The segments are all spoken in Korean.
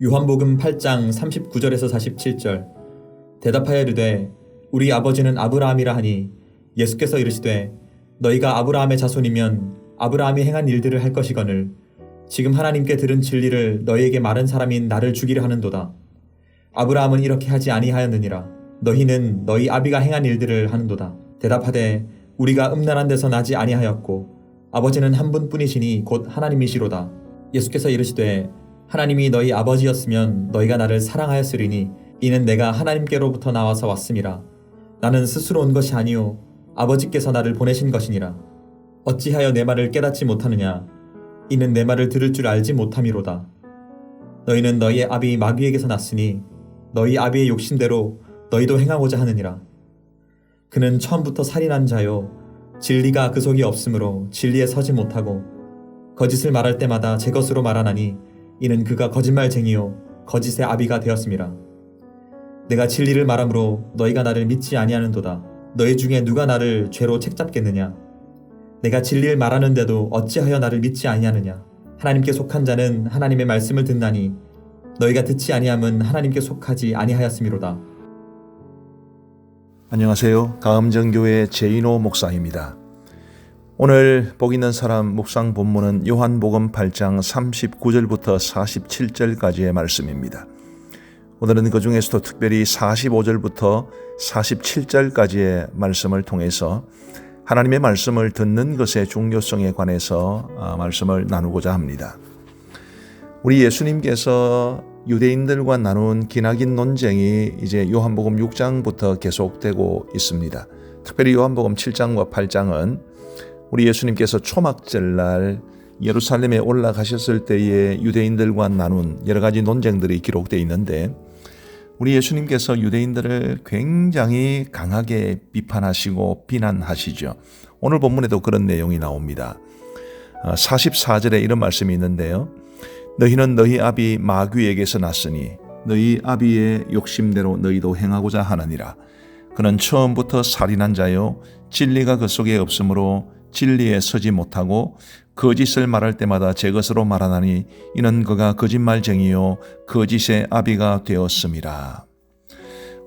요한복음 8장 39절에서 47절. 대답하여 이르되 우리 아버지는 아브라함이라 하니 예수께서 이르시되 너희가 아브라함의 자손이면 아브라함이 행한 일들을 할 것이거늘 지금 하나님께 들은 진리를 너희에게 말한 사람인 나를 죽이려 하는도다. 아브라함은 이렇게 하지 아니하였느니라. 너희는 너희 아비가 행한 일들을 하는도다. 대답하되 우리가 음란한 데서 나지 아니하였고 아버지는 한 분뿐이시니 곧 하나님이시로다. 예수께서 이르시되 하나님이 너희 아버지였으면 너희가 나를 사랑하였으리니 이는 내가 하나님께로부터 나와서 왔음이라. 나는 스스로 온 것이 아니요 아버지께서 나를 보내신 것이니라. 어찌하여 내 말을 깨닫지 못하느냐. 이는 내 말을 들을 줄 알지 못함이로다. 너희는 너희의 아비 마귀에게서 났으니 너희 아비의 욕심대로 너희도 행하고자 하느니라. 그는 처음부터 살인한 자요 진리가 그 속에 없으므로 진리에 서지 못하고 거짓을 말할 때마다 제 것으로 말하나니 이는 그가 거짓말쟁이요 거짓의 아비가 되었음이라. 내가 진리를 말함으로 너희가 나를 믿지 아니하는도다. 너희 중에 누가 나를 죄로 책잡겠느냐. 내가 진리를 말하는데도 어찌하여 나를 믿지 아니하느냐. 하나님께 속한 자는 하나님의 말씀을 듣나니 너희가 듣지 아니함은 하나님께 속하지 아니하였음이로다. 안녕하세요. 가음정교회 제인호 목사입니다. 오늘 복 있는 사람 묵상 본문은 요한복음 8장 39절부터 47절까지의 말씀입니다. 오늘은 그 중에서도 특별히 45절부터 47절까지의 말씀을 통해서 하나님의 말씀을 듣는 것의 중요성에 관해서 말씀을 나누고자 합니다. 우리 예수님께서 유대인들과 나눈 기나긴 논쟁이 이제 요한복음 6장부터 계속되고 있습니다. 특별히 요한복음 7장과 8장은 우리 예수님께서 초막절날 예루살렘에 올라가셨을 때에 유대인들과 나눈 여러 가지 논쟁들이 기록되어 있는데 우리 예수님께서 유대인들을 굉장히 강하게 비판하시고 비난하시죠. 오늘 본문에도 그런 내용이 나옵니다. 44절에 이런 말씀이 있는데요. 너희는 너희 아비 마귀에게서 났으니 너희 아비의 욕심대로 너희도 행하고자 하느니라. 그는 처음부터 살인한 자요 진리가 그 속에 없으므로 진리에 서지 못하고 거짓을 말할 때마다 제 것으로 말하나니 이는 그가 거짓말쟁이요 거짓의 아비가 되었음이라.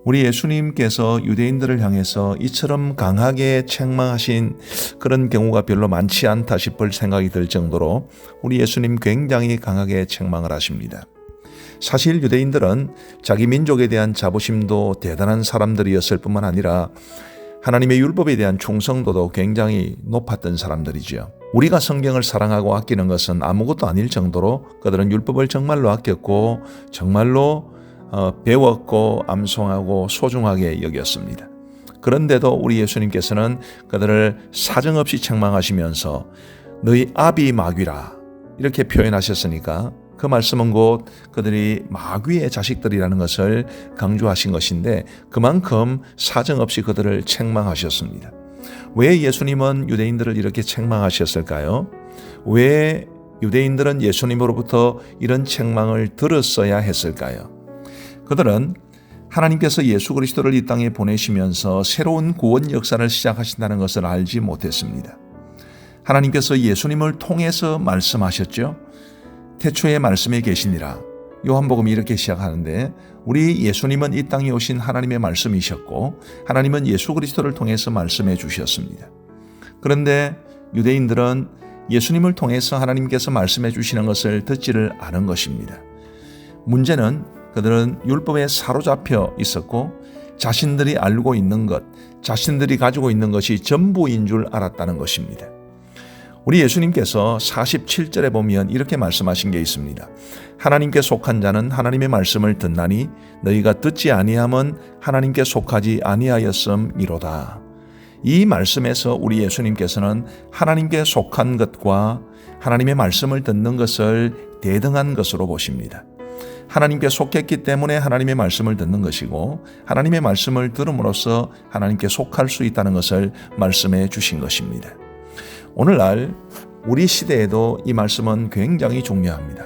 우리 예수님께서 유대인들을 향해서 이처럼 강하게 책망하신 그런 경우가 별로 많지 않다 싶을 생각이 들 정도로 우리 예수님 굉장히 강하게 책망을 하십니다. 사실 유대인들은 자기 민족에 대한 자부심도 대단한 사람들이었을 뿐만 아니라 하나님의 율법에 대한 충성도도 굉장히 높았던 사람들이죠. 우리가 성경을 사랑하고 아끼는 것은 아무것도 아닐 정도로 그들은 율법을 정말로 아꼈고 정말로 배웠고 암송하고 소중하게 여겼습니다. 그런데도 우리 예수님께서는 그들을 사정없이 책망하시면서 너희 아비 마귀라 이렇게 표현하셨으니까 그 말씀은 곧 그들이 마귀의 자식들이라는 것을 강조하신 것인데 그만큼 사정없이 그들을 책망하셨습니다. 왜 예수님은 유대인들을 이렇게 책망하셨을까요? 왜 유대인들은 예수님으로부터 이런 책망을 들었어야 했을까요? 그들은 하나님께서 예수 그리스도를 이 땅에 보내시면서 새로운 구원 역사를 시작하신다는 것을 알지 못했습니다. 하나님께서 예수님을 통해서 말씀하셨죠. 태초에 말씀에 계시니라. 요한복음이 이렇게 시작하는데 우리 예수님은 이 땅에 오신 하나님의 말씀이셨고 하나님은 예수 그리스도를 통해서 말씀해 주셨습니다. 그런데 유대인들은 예수님을 통해서 하나님께서 말씀해 주시는 것을 듣지를 않은 것입니다. 문제는 그들은 율법에 사로잡혀 있었고 자신들이 알고 있는 것, 자신들이 가지고 있는 것이 전부인 줄 알았다는 것입니다. 우리 예수님께서 47절에 보면 이렇게 말씀하신 게 있습니다. 하나님께 속한 자는 하나님의 말씀을 듣나니 너희가 듣지 아니함은 하나님께 속하지 아니하였음이로다. 이 말씀에서 우리 예수님께서는 하나님께 속한 것과 하나님의 말씀을 듣는 것을 대등한 것으로 보십니다. 하나님께 속했기 때문에 하나님의 말씀을 듣는 것이고 하나님의 말씀을 들음으로써 하나님께 속할 수 있다는 것을 말씀해 주신 것입니다. 오늘날 우리 시대에도 이 말씀은 굉장히 중요합니다.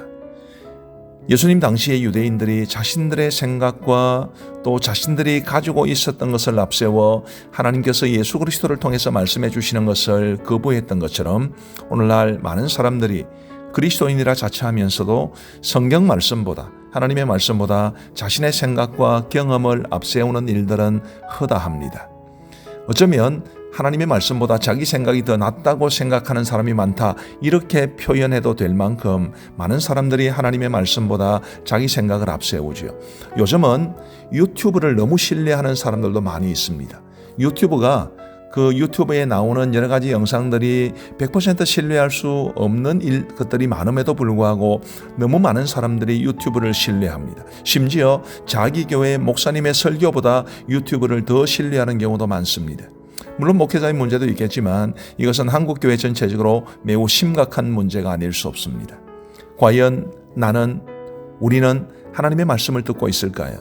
예수님 당시의 유대인들이 자신들의 생각과 또 자신들이 가지고 있었던 것을 앞세워 하나님께서 예수 그리스도를 통해서 말씀해 주시는 것을 거부했던 것처럼 오늘날 많은 사람들이 그리스도인이라 자처하면서도 성경 말씀보다 하나님의 말씀보다 자신의 생각과 경험을 앞세우는 일들은 허다합니다. 어쩌면 하나님의 말씀보다 자기 생각이 더 낫다고 생각하는 사람이 많다, 이렇게 표현해도 될 만큼 많은 사람들이 하나님의 말씀보다 자기 생각을 앞세우죠. 요즘은 유튜브를 너무 신뢰하는 사람들도 많이 있습니다. 유튜브에 나오는 여러 가지 영상들이 100% 신뢰할 수 없는 것들이 많음에도 불구하고 너무 많은 사람들이 유튜브를 신뢰합니다. 심지어 자기 교회 목사님의 설교보다 유튜브를 더 신뢰하는 경우도 많습니다. 물론 목회자의 문제도 있겠지만 이것은 한국 교회 전체적으로 매우 심각한 문제가 아닐 수 없습니다. 과연 우리는 하나님의 말씀을 듣고 있을까요?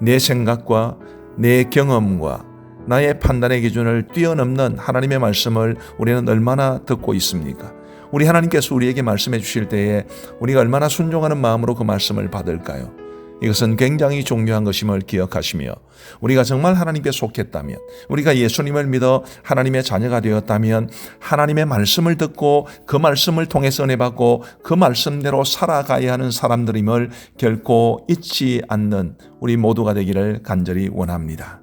내 생각과 내 경험과 나의 판단의 기준을 뛰어넘는 하나님의 말씀을 우리는 얼마나 듣고 있습니까? 우리 하나님께서 우리에게 말씀해 주실 때에 우리가 얼마나 순종하는 마음으로 그 말씀을 받을까요? 이것은 굉장히 중요한 것임을 기억하시며, 우리가 정말 하나님께 속했다면, 우리가 예수님을 믿어 하나님의 자녀가 되었다면 하나님의 말씀을 듣고 그 말씀을 통해서 은혜 받고 그 말씀대로 살아가야 하는 사람들임을 결코 잊지 않는 우리 모두가 되기를 간절히 원합니다.